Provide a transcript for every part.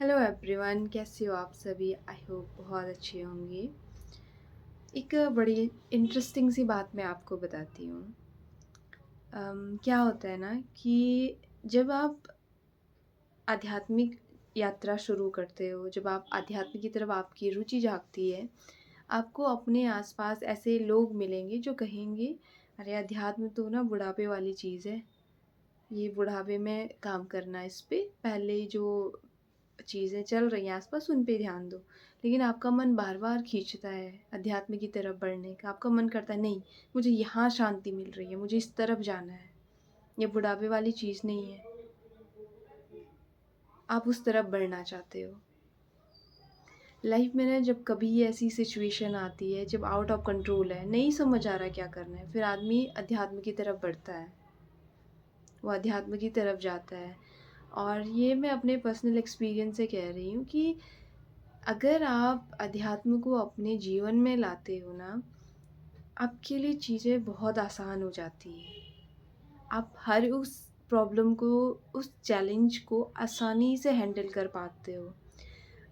Hello everyone, कैसे हो आप सभी? आई होप बहुत अच्छे होंगे। एक बड़ी इंटरेस्टिंग सी बात मैं आपको बताती हूँ। क्या होता है ना कि जब आप आध्यात्मिक यात्रा शुरू करते हो, जब आप आध्यात्म की तरफ आपकी रुचि जागती है, आपको अपने आसपास ऐसे लोग मिलेंगे जो कहेंगे, अरे अध्यात्म तो ना बुढ़ापे वाली चीज़ है। ये बुढ़ापे में काम करना, इस पे पहले जो चीज़ें चल रही हैं आस-पास उन पे ध्यान दो। लेकिन आपका मन बार-बार खींचता है अध्यात्म की तरफ बढ़ने का, आपका मन करता है नहीं, मुझे यहाँ शांति मिल रही है, मुझे इस तरफ जाना है, ये बुढ़ापे वाली चीज़ नहीं है। आप उस तरफ बढ़ना चाहते हो। लाइफ में ना जब कभी ऐसी सिचुएशन आती है, जब आउट ऑफ कंट्रोल है, नहीं समझ आ रहा क्या करना है, फिर आदमी अध्यात्म की तरफ बढ़ता है, वो अध्यात्म की तरफ जाता है। और ये मैं अपने पर्सनल एक्सपीरियंस से कह रही हूँ कि अगर आप अध्यात्म को अपने जीवन में लाते हो ना, आपके लिए चीज़ें बहुत आसान हो जाती हैं। आप हर उस प्रॉब्लम को, उस चैलेंज को आसानी से हैंडल कर पाते हो।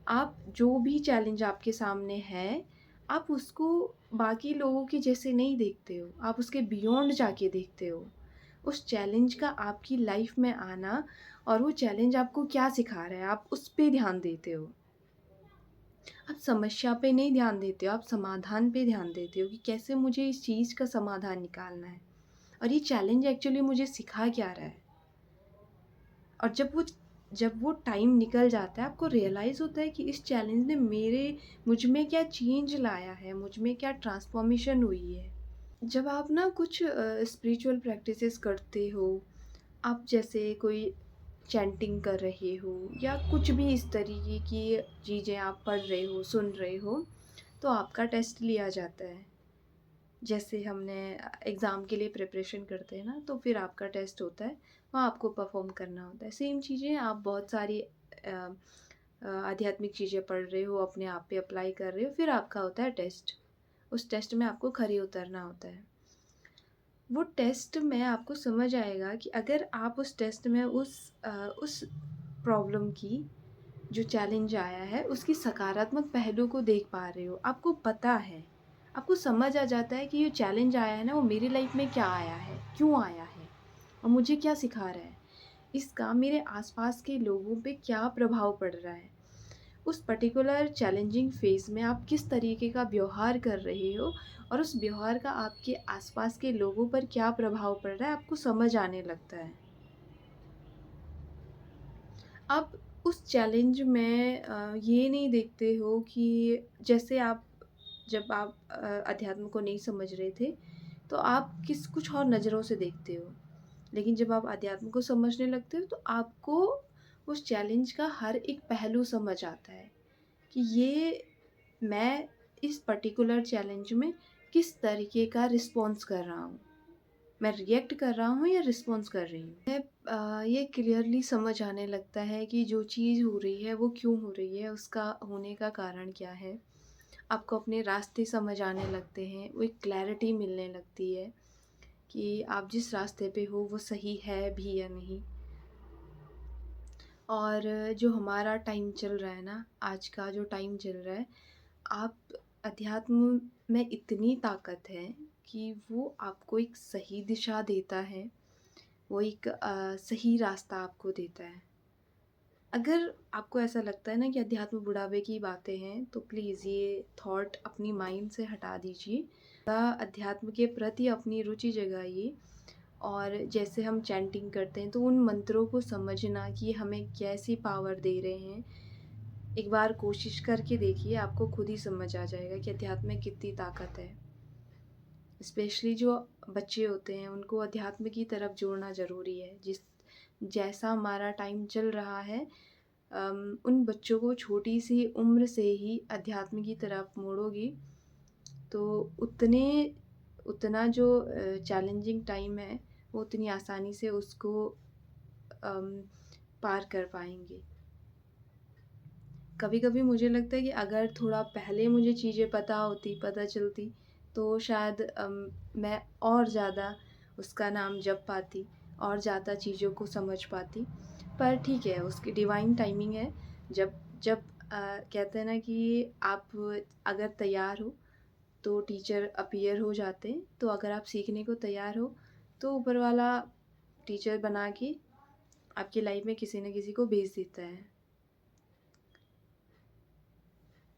आप जो भी चैलेंज आपके सामने है, आप उसको बाकी लोगों के जैसे नहीं देखते हो, आप उसके बियॉन्ड जाके देखते हो। उस चैलेंज का आपकी लाइफ में आना और वो चैलेंज आपको क्या सिखा रहा है, आप उस पे ध्यान देते हो। आप समस्या पे नहीं ध्यान देते हो, आप समाधान पे ध्यान देते हो कि कैसे मुझे इस चीज़ का समाधान निकालना है और ये चैलेंज एक्चुअली मुझे सिखा क्या रहा है। और जब वो टाइम निकल जाता है, आपको रियलाइज़ होता है कि इस चैलेंज ने मुझ में क्या चेंज लाया है, मुझ में क्या ट्रांसफ़ॉर्मेशन हुई है। जब आप ना कुछ स्पिरिचुअल प्रैक्टिसेस करते हो, आप जैसे कोई चैंटिंग कर रहे हो या कुछ भी इस तरीके की चीज़ें आप पढ़ रहे हो, सुन रहे हो, तो आपका टेस्ट लिया जाता है। जैसे हमने एग्ज़ाम के लिए प्रिपरेशन करते हैं ना, तो फिर आपका टेस्ट होता है, वहाँ आपको परफ़ॉर्म करना होता है। सेम चीज़ें आप बहुत सारी आध्यात्मिक चीज़ें पढ़ रहे हो, अपने आप पे अप्लाई कर रहे हो, फिर आपका होता है टेस्ट। उस टेस्ट में आपको खरे उतरना होता है। वो टेस्ट में आपको समझ आएगा कि अगर आप उस टेस्ट में उस प्रॉब्लम की, जो चैलेंज आया है, उसकी सकारात्मक पहलू को देख पा रहे हो, आपको पता है, आपको समझ आ जाता है कि ये चैलेंज आया है ना, वो मेरी लाइफ में क्या आया है, क्यों आया है और मुझे क्या सिखा रहा है, इसका मेरे आसपास के लोगों पे क्या प्रभाव पड़ रहा है। उस पर्टिकुलर चैलेंजिंग फ़ेज़ में आप किस तरीके का व्यवहार कर रहे हो और उस व्यवहार का आपके आसपास के लोगों पर क्या प्रभाव पड़ रहा है, आपको समझ आने लगता है। आप उस चैलेंज में ये नहीं देखते हो कि जैसे आप जब आप अध्यात्म को नहीं समझ रहे थे, तो आप कुछ और नज़रों से देखते हो। लेकिन जब आप अध्यात्म को समझने लगते हो, तो आपको उस चैलेंज का हर एक पहलू समझ आता है कि ये मैं इस पर्टिकुलर चैलेंज में किस तरीके का रिस्पॉन्स कर रहा हूँ। मैं रिएक्ट कर रहा हूँ या रिस्पॉन्स कर रही हूँ। ये क्लियरली समझ आने लगता है कि जो चीज़ हो रही है वो क्यों हो रही है, उसका होने का कारण क्या है। आपको अपने रास्ते समझ आने लगते हैं, वो एक क्लैरिटी मिलने लगती है कि आप जिस रास्ते पे हो वो सही है भी या नहीं। और जो हमारा टाइम चल रहा है ना, आज का जो टाइम चल रहा है, आप अध्यात्म में इतनी ताकत है कि वो आपको एक सही दिशा देता है, वो एक सही रास्ता आपको देता है। अगर आपको ऐसा लगता है ना कि अध्यात्म बुढ़ापे की बातें हैं, तो प्लीज़ ये थॉट अपनी माइंड से हटा दीजिए। अध्यात्म के प्रति अपनी रुचि जगाइए और जैसे हम चैंटिंग करते हैं, तो उन मंत्रों को समझना कि हमें कैसी पावर दे रहे हैं। एक बार कोशिश करके देखिए, आपको खुद ही समझ आ जाएगा कि अध्यात्म में कितनी ताकत है। स्पेशली जो बच्चे होते हैं, उनको अध्यात्म की तरफ जोड़ना ज़रूरी है। जैसा हमारा टाइम चल रहा है, उन बच्चों को छोटी सी उम्र से ही अध्यात्म की तरफ मोड़ोगी, तो उतना जो चैलेंजिंग टाइम है, वो उतनी आसानी से उसको अम, पार कर पाएँगे। कभी-कभी मुझे लगता है कि अगर थोड़ा पहले मुझे चीज़ें पता चलती, तो शायद मैं और ज़्यादा उसका नाम जप पाती और ज़्यादा चीज़ों को समझ पाती। पर ठीक है, उसकी डिवाइन टाइमिंग है, जब जब कहते हैं ना कि आप अगर तैयार हो तो टीचर अपीयर हो जाते हैं, तो अगर आप सीखने को तैयार हो तो ऊपर वाला टीचर बना के आपकी लाइफ में किसी न किसी को भेज देता है।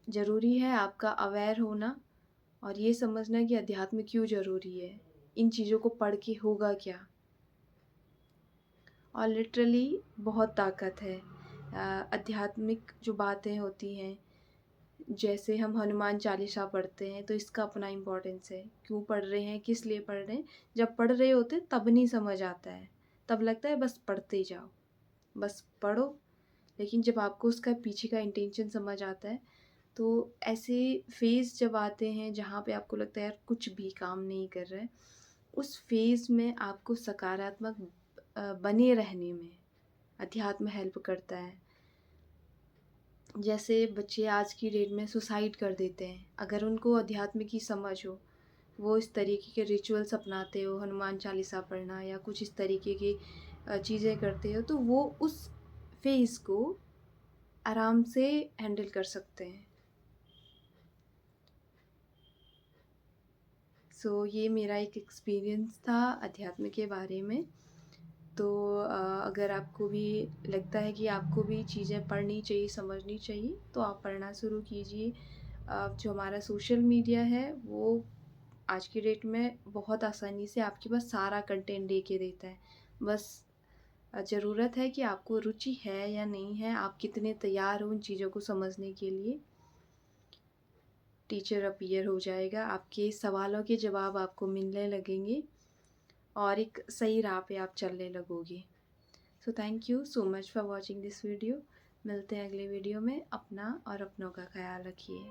ज़रूरी है आपका अवेयर होना और ये समझना कि अध्यात्म क्यों ज़रूरी है, इन चीज़ों को पढ़ के होगा क्या। और लिटरली बहुत ताकत है आध्यात्मिक जो बातें होती हैं, जैसे हम हनुमान चालीसा पढ़ते हैं तो इसका अपना इम्पोर्टेंस है। क्यों पढ़ रहे हैं, किस लिए पढ़ रहे हैं, जब पढ़ रहे होते हैं तब नहीं समझ आता है, तब लगता है बस पढ़ते जाओ, बस पढ़ो। लेकिन जब आपको उसका पीछे का इंटेंशन समझ आता है तो ऐसे फेज़ जब आते हैं जहाँ पे आपको लगता है यार कुछ भी काम नहीं कर रहा है, उस फेज़ में आपको सकारात्मक बने रहने में अध्यात्म हेल्प करता है। जैसे बच्चे आज की डेट में सुसाइड कर देते हैं, अगर उनको अध्यात्म की समझ हो, वो इस तरीके के रिचुअल्स अपनाते हो, हनुमान चालीसा पढ़ना या कुछ इस तरीके की चीज़ें करते हो, तो वो उस फेज़ को आराम से हैंडल कर सकते हैं। ये मेरा एक एक्सपीरियंस था अध्यात्म के बारे में। तो अगर आपको भी लगता है कि आपको भी चीज़ें पढ़नी चाहिए, समझनी चाहिए, तो आप पढ़ना शुरू कीजिए। जो हमारा सोशल मीडिया है वो आज की डेट में बहुत आसानी से आपके पास सारा कंटेंट दे के देता है। बस ज़रूरत है कि आपको रुचि है या नहीं है, आप कितने तैयार हो उन चीज़ों को समझने के लिए। टीचर अपीयर हो जाएगा, आपके सवालों के जवाब आपको मिलने लगेंगे और एक सही राह पे आप चलने लगोगे। So thank you so much for watching this video. मिलते हैं अगले वीडियो में। अपना और अपनों का ख्याल रखिए।